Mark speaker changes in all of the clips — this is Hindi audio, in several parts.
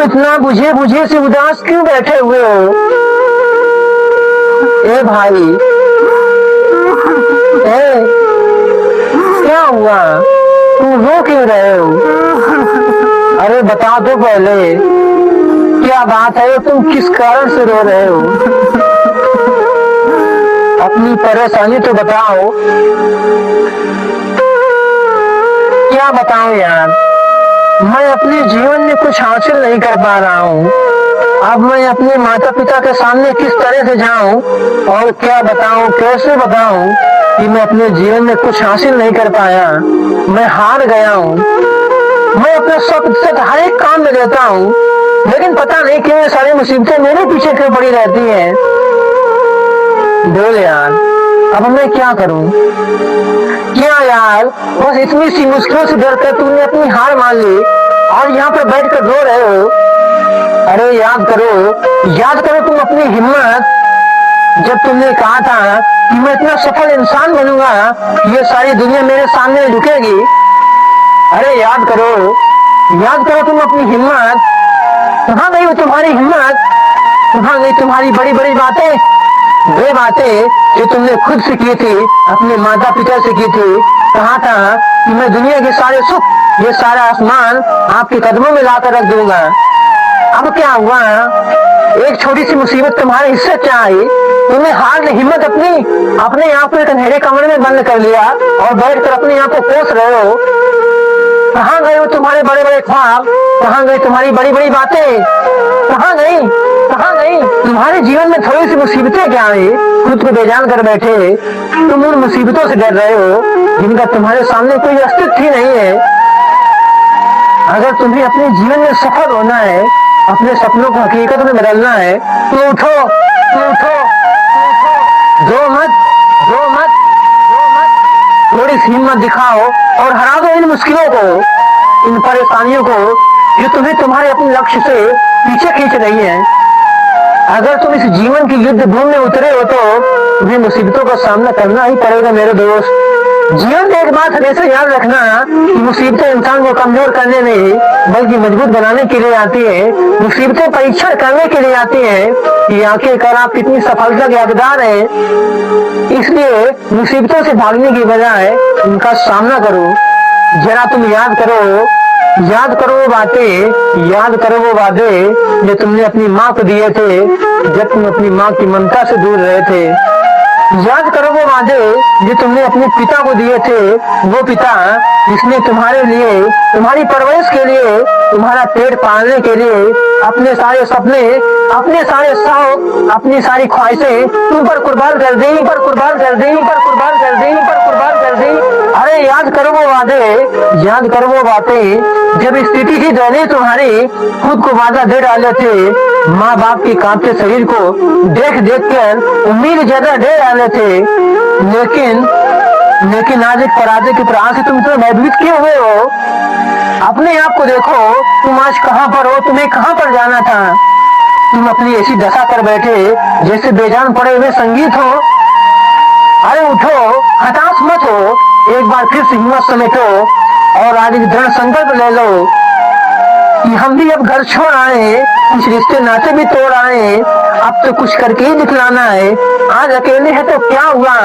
Speaker 1: इतना बुझे बुझे से उदास क्यों बैठे हुए हो? ए भाई, ए, क्या हुआ? तुम रो क्यों रहे हो? अरे बता दो पहले, क्या बात है? तुम किस कारण से रो रहे हो? अपनी परेशानी तो बताओ। क्या बताऊं यार, मैं अपने जीवन में कुछ हासिल नहीं कर पा रहा हूँ। अब मैं अपने माता पिता के सामने किस तरह से जाऊं और क्या बताऊं, कैसे बताऊं कि मैं अपने जीवन में कुछ हासिल नहीं कर पाया। मैं हार गया हूँ। मैं अपना 100% हर एक काम में देता हूँ, लेकिन पता नहीं क्यों ये सारी मुसीबतें मेरे पीछे क्यों पड़ी रहती हैं। बोल यार, अब मैं क्या करूं? क्या यार, बस इतनी सी मुश्किलों से डर कर तुमने अपनी हार मान ली और यहाँ पर बैठ कर रो रहे हो। अरे याद करो तुम अपनी हिम्मत, जब तुमने कहा था कि मैं इतना सफल इंसान बनूंगा, ये सारी दुनिया मेरे सामने झुकेगी। अरे याद करो तुम अपनी हिम्मत। कहाँ गई वो तुम्हारी हिम्मत? कहाँ गई तुम्हारी बड़ी बड़ी बातें? वे बातें जो तुमने खुद से की थी, अपने माता पिता से की थी। कहा था कि मैं दुनिया के सारे सुख, ये सारा आसमान आपके कदमों में लाकर रख दूंगा। अब क्या हुआ? एक छोटी सी मुसीबत तुम्हारे हिस्से क्या आई? तुमने हार हिम्मत अपने आप को एक अंधेरे कमरे में बंद कर लिया और बैठकर अपने आप को कोस रहे हो। कहाँ गए वो तुम्हारे बड़े बड़े ख्वाब? कहाँ गई तुम्हारी बड़ी बड़ी बातें? कहाँ गई? तुम्हारे जीवन में थोड़ी सी मुसीबतें क्या आई, खुद को बेजान कर बैठे। तुम उन मुसीबतों से डर रहे हो जिनका तुम्हारे सामने कोई अस्तित्व ही नहीं है। अगर तुम्हें अपने जीवन में सफल होना है, अपने सपनों को हकीकत में बदलना है, तो उठो। दो मत। थोड़ी सी हिम्मत दिखाओ और हरा दो इन मुश्किलों को, इन परेशानियों को जो तुम्हें तुम्हारे अपने लक्ष्य से पीछे खींच रही है। अगर तुम इस जीवन की युद्ध भूमि में उतरे हो तो तुम्हें मुसीबतों का सामना करना ही पड़ेगा मेरे दोस्त। जीवन में एक बात हमेशा याद रखना कि मुसीबतें इंसान को कमजोर करने नहीं बल्कि मजबूत बनाने के लिए आती है। मुसीबतें परीक्षण करने के लिए आती है कि आखिरकार आप कितनी सफलता के हकदार हैं। इसलिए मुसीबतों से भागने की बजाय उनका सामना करो। जरा तुम याद करो वो वादे जो तुमने अपनी माँ को दिए थे जब तुम अपनी माँ की ममता से दूर रहे थे। याद करो वो वादे जो तुमने अपने पिता को दिए थे, वो पिता जिसने तुम्हारे लिए, तुम्हारी परवरिश के लिए, तुम्हारा पेट पालने के लिए अपने सारे सपने, अपने सारे शौक, अपनी सारी ख्वाहिशें तुम पर कुर्बान कर दी। अरे याद करो वो बातें जब स्थिति ही दौड़े तुम्हारी, खुद को वादा दे डाले थे, माँ बाप के कांपते शरीर को देख कर उम्मीद ज्यादा दे डाले थे। लेकिन आज एक पराजय के प्रहार से तुम तो भयभीत क्यों हुए हो? अपने आप को देखो, तुम आज कहाँ पर हो? तुम्हें कहाँ पर जाना था? तुम अपनी ऐसी दशा कर बैठे जैसे बेजान पड़े हुए संगीत हो। अरे उठो, हताश मत हो, एक बार फिर से हिम्मत समेटो और आज एक दृढ़ संकल्प ले लो कि हम भी अब घर छोड़ आए, कुछ रिश्ते नाते भी तोड़ आए, अब तो कुछ करके ही दिखलाना है। आज अकेले है तो क्या हुआ,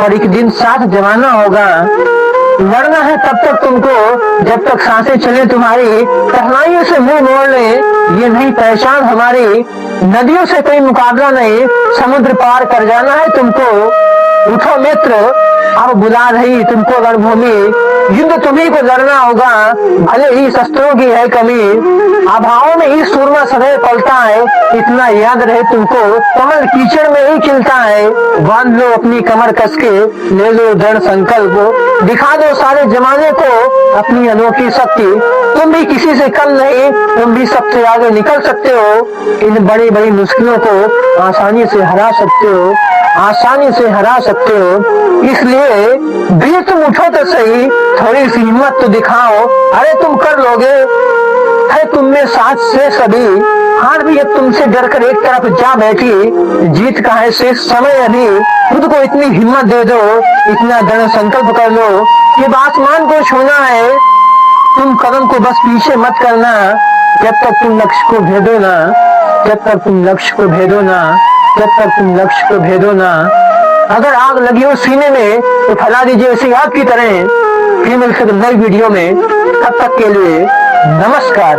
Speaker 1: और एक दिन साथ जमाना होगा। लड़ना है तब तक तुमको जब तक सांसें चले तुम्हारी, कठिनाइयों से मुंह मोड़ ले ये नहीं पहचान हमारी। नदियों से कोई मुकाबला नहीं, समुद्र पार कर जाना है तुमको। उठो मित्र, अब बुला रही तुमको रणभूमि, युद्ध तुम्ही को लड़ना होगा, भले ही शस्त्रों की है कमी। अभावों में ही सूरमा सदैव पलता है, इतना याद रहे तुमको, कमल कीचड़ में ही खिलता है। बांध लो अपनी कमर कस के, ले लो दृढ़ संकल्प, दिखा दो सारे जमाने को अपनी अनोखी शक्ति। तुम भी किसी से कम नहीं, तुम भी सबसे आगे निकल सकते हो। इन बड़ी बड़ी मुश्किलों को आसानी से हरा सकते हो। इसलिए भी तुम उठो तो सही, थोड़ी सी हिम्मत तो दिखाओ। अरे तुम कर लोगे, है तुम में साथ से सभी। हार भी अब तुमसे डर कर एक तरफ जा बैठी, जीत का है शेष समय अभी। खुद को इतनी हिम्मत दे दो, इतना दृढ़ संकल्प कर लो कि आसमान को छूना है। तुम कदम को बस पीछे मत करना, जब तक तुम लक्ष्य को भेदो ना, जब तक तुम लक्ष्य को भेदो ना, जब तक तुम लक्ष्य को भेदो ना। अगर आग लगी हो सीने में तो फैला दीजिए उसी आग की तरह। फिर मिलकर नई वीडियो में, तब तक के लिए नमस्कार।